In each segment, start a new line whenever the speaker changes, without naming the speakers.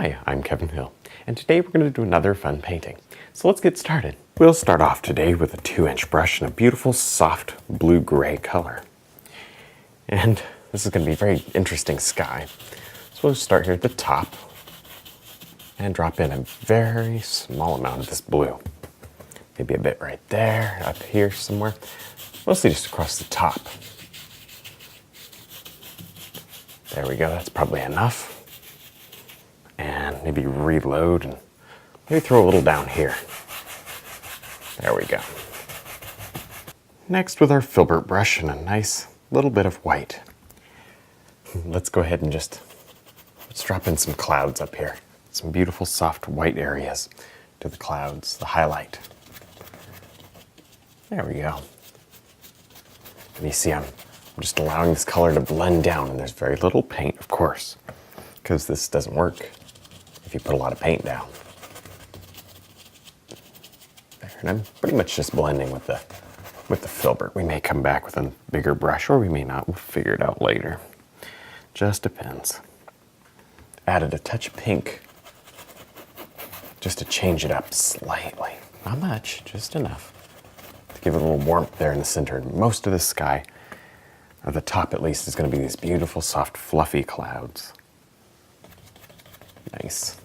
Hi, I'm Kevin Hill, and today we're going to do another fun painting. So let's get started. We'll start off today with a 2-inch brush and a beautiful soft blue-gray color. And this is going to be a very interesting sky. So we'll start here at the top and drop in a very small amount of this blue. Maybe a bit right there, up here somewhere. Mostly just across the top. There we go, that's probably enough. And maybe reload and maybe throw a little down here. There we go. Next, with our filbert brush and a nice little bit of white, let's go ahead and let's drop in some clouds up here. Some beautiful soft white areas to the clouds, the highlight. There we go. And you see I'm just allowing this color to blend down, and there's very little paint, of course, because this doesn't work if you put a lot of paint down. There, and I'm pretty much just blending with the filbert. We may come back with a bigger brush, or we may not. We'll figure it out later. Just depends. Added a touch of pink just to change it up slightly. Not much, just enough to give it a little warmth there in the center. Most of the sky, or the top at least, is going to be these beautiful, soft, fluffy clouds. Nice.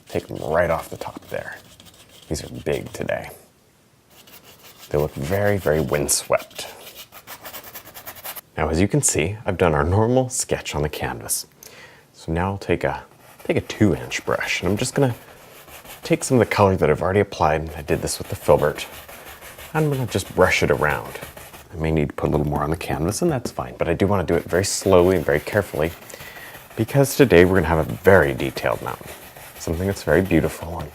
Take them right off the top there. These are big today. They look very, very windswept. Now, as you can see, I've done our normal sketch on the canvas. So now I'll take a 2-inch brush, and I'm just going to take some of the color that I've already applied. I did this with the filbert. I'm going to just brush it around. I may need to put a little more on the canvas, and that's fine, but I do want to do it very slowly and very carefully, because today we're going to have a very detailed mountain. Something that's very beautiful, and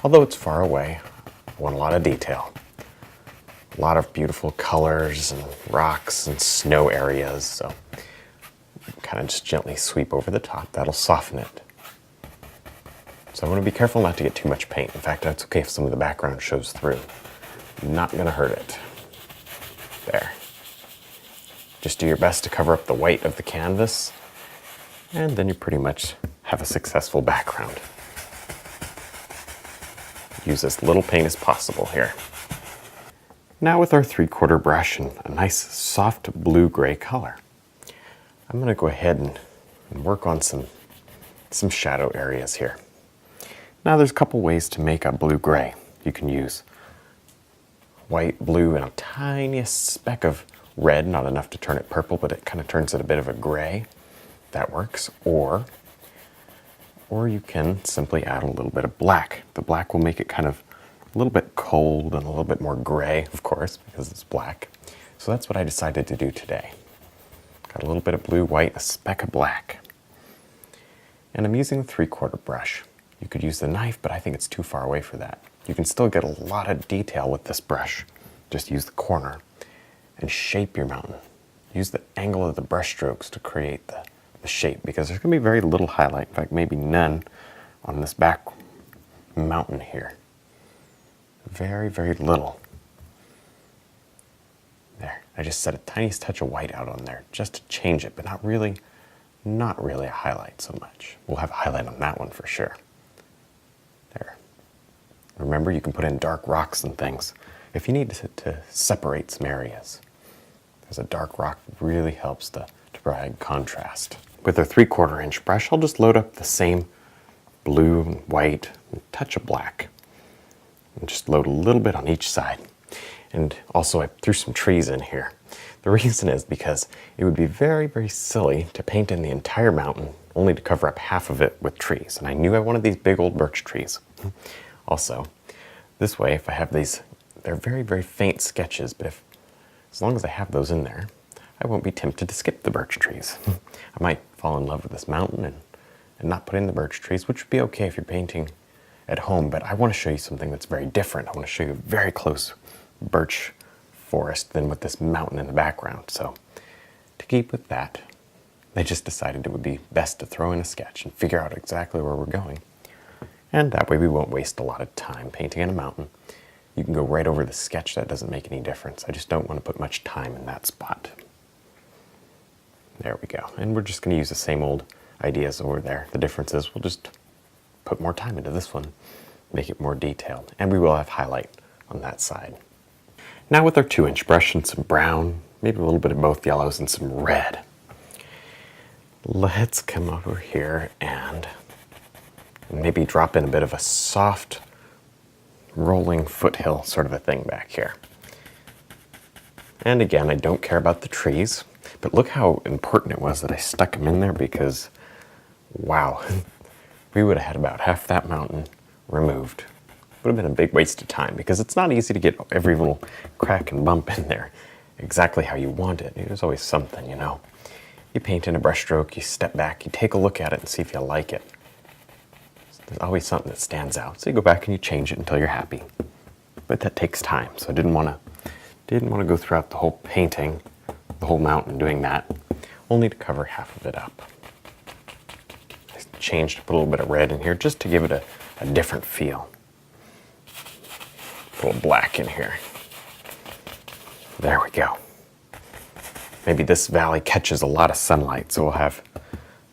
although it's far away, I want a lot of detail. A lot of beautiful colors and rocks and snow areas, so kind of just gently sweep over the top. That'll soften it. So I want to be careful not to get too much paint. In fact, it's okay if some of the background shows through. Not going to hurt it. There. Just do your best to cover up the white of the canvas, and then you pretty much have a successful background. Use as little paint as possible here. Now with our 3/4 brush and a nice soft blue-gray color, I'm going to go ahead and work on some shadow areas here. Now there's a couple ways to make a blue-gray. You can use white, blue, and a tiniest speck of red, not enough to turn it purple, but it kind of turns it a bit of a gray. That works. Or you can simply add a little bit of black. The black will make it kind of a little bit cold and a little bit more gray, of course, because it's black. So that's what I decided to do today. Got a little bit of blue, white, a speck of black. And I'm using the 3/4 brush. You could use the knife, but I think it's too far away for that. You can still get a lot of detail with this brush. Just use the corner and shape your mountain. Use the angle of the brush strokes to create the shape, because there's going to be very little highlight, in fact maybe none, on this back mountain here. Very, very little. There, I just set a tiniest touch of white out on there just to change it, but not really a highlight so much. We'll have a highlight on that one for sure. There. Remember, you can put in dark rocks and things if you need to separate some areas. There's a dark rock that really helps to provide contrast. With our 3/4 inch brush, I'll just load up the same blue and white and a touch of black. And just load a little bit on each side. And also I threw some trees in here. The reason is because it would be very, very silly to paint in the entire mountain only to cover up half of it with trees. And I knew I wanted these big old birch trees. Also, this way, if I have these, they're very, very faint sketches, but as long as I have those in there, I won't be tempted to skip the birch trees. I might fall in love with this mountain and not put in the birch trees, which would be okay if you're painting at home, but I want to show you something that's very different. I want to show you a very close birch forest than with this mountain in the background. So to keep with that, I just decided it would be best to throw in a sketch and figure out exactly where we're going. And that way we won't waste a lot of time painting in a mountain. You can go right over the sketch, that doesn't make any difference. I just don't want to put much time in that spot. There we go. And we're just going to use the same old ideas over there. The difference is we'll just put more time into this one, make it more detailed, and we will have highlight on that side. Now with our 2-inch brush and some brown, maybe a little bit of both yellows and some red, let's come over here and maybe drop in a bit of a soft rolling foothill sort of a thing back here. And again, I don't care about the trees, but look how important it was that I stuck them in there, because wow, we would have had about half that mountain removed. Would have been a big waste of time, because it's not easy to get every little crack and bump in there exactly how you want it. There's always something, you know. You paint in a brush stroke, you step back, you take a look at it and see if you like it. There's always something that stands out. So you go back and you change it until you're happy. But that takes time, so I didn't want to go throughout the whole painting, the whole mountain doing that, only to cover half of it up. I changed, put a little bit of red in here just to give it a different feel. A little black in here. There we go. Maybe this valley catches a lot of sunlight, so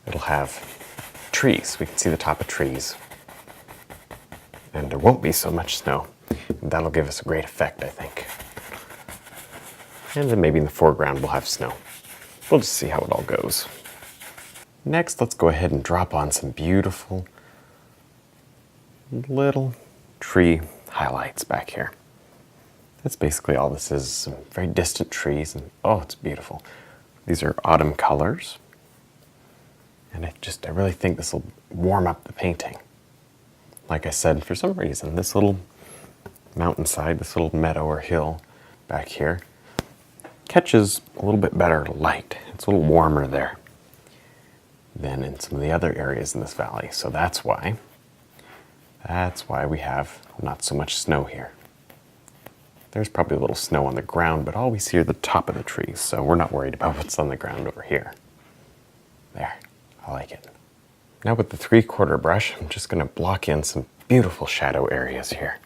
it'll have trees. We can see the top of trees. And there won't be so much snow. That'll give us a great effect, I think. And then maybe in the foreground we'll have snow. We'll just see how it all goes. Next, let's go ahead and drop on some beautiful little tree highlights back here. That's basically all this is, some very distant trees, and oh, it's beautiful. These are autumn colors, and I really think this will warm up the painting. Like I said, for some reason, this little mountainside, this little meadow or hill back here, catches a little bit better light. It's a little warmer there than in some of the other areas in this valley, so that's why we have not so much snow here. There's probably a little snow on the ground, but all we see are the top of the trees, so we're not worried about what's on the ground over here. There, I like it. Now with the 3/4 brush, I'm just going to block in some beautiful shadow areas here.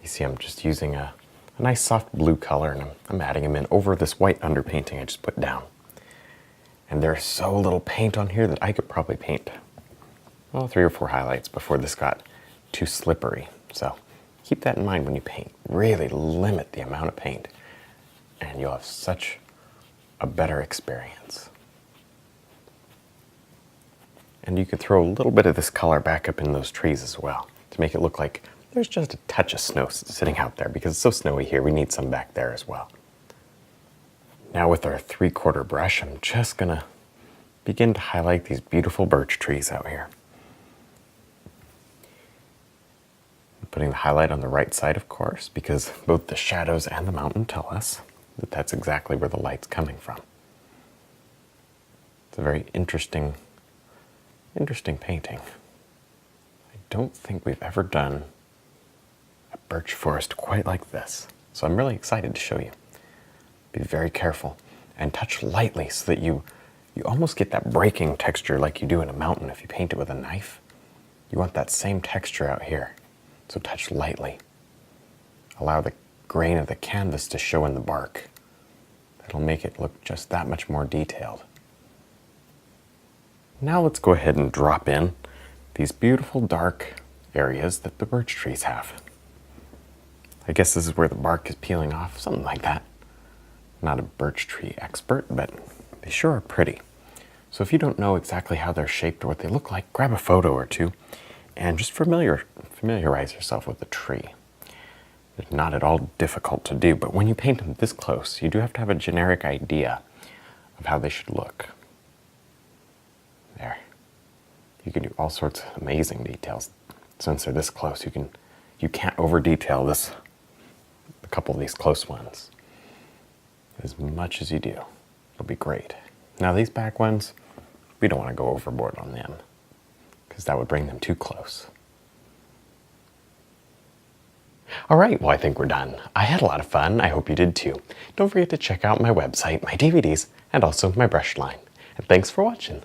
You see I'm just using a nice soft blue color, and I'm adding them in over this white underpainting I just put down. And there's so little paint on here that I could probably paint, well, 3 or 4 highlights before this got too slippery. So keep that in mind when you paint. Really limit the amount of paint, and you'll have such a better experience. And you could throw a little bit of this color back up in those trees as well to make it look like there's just a touch of snow sitting out there, because it's so snowy here, we need some back there as well. Now with our 3/4 brush, I'm just gonna begin to highlight these beautiful birch trees out here. I'm putting the highlight on the right side, of course, because both the shadows and the mountain tell us that that's exactly where the light's coming from. It's a very interesting painting. I don't think we've ever done a birch forest quite like this, so I'm really excited to show you. Be very careful and touch lightly so that you almost get that breaking texture like you do in a mountain if you paint it with a knife. You want that same texture out here, so touch lightly. Allow the grain of the canvas to show in the bark. That'll make it look just that much more detailed. Now let's go ahead and drop in these beautiful dark areas that the birch trees have. I guess this is where the bark is peeling off, something like that. Not a birch tree expert, but they sure are pretty. So if you don't know exactly how they're shaped or what they look like, grab a photo or two and just familiarize yourself with the tree. It's not at all difficult to do, but when you paint them this close, you do have to have a generic idea of how they should look. There. You can do all sorts of amazing details. Since they're this close, you can't over detail a couple of these close ones. As much as you do, it'll be great. Now these back ones, we don't want to go overboard on them, because that would bring them too close. All right, well, I think we're done. I had a lot of fun. I hope you did too. Don't forget to check out my website, my DVDs, and also my brush line. And thanks for watching.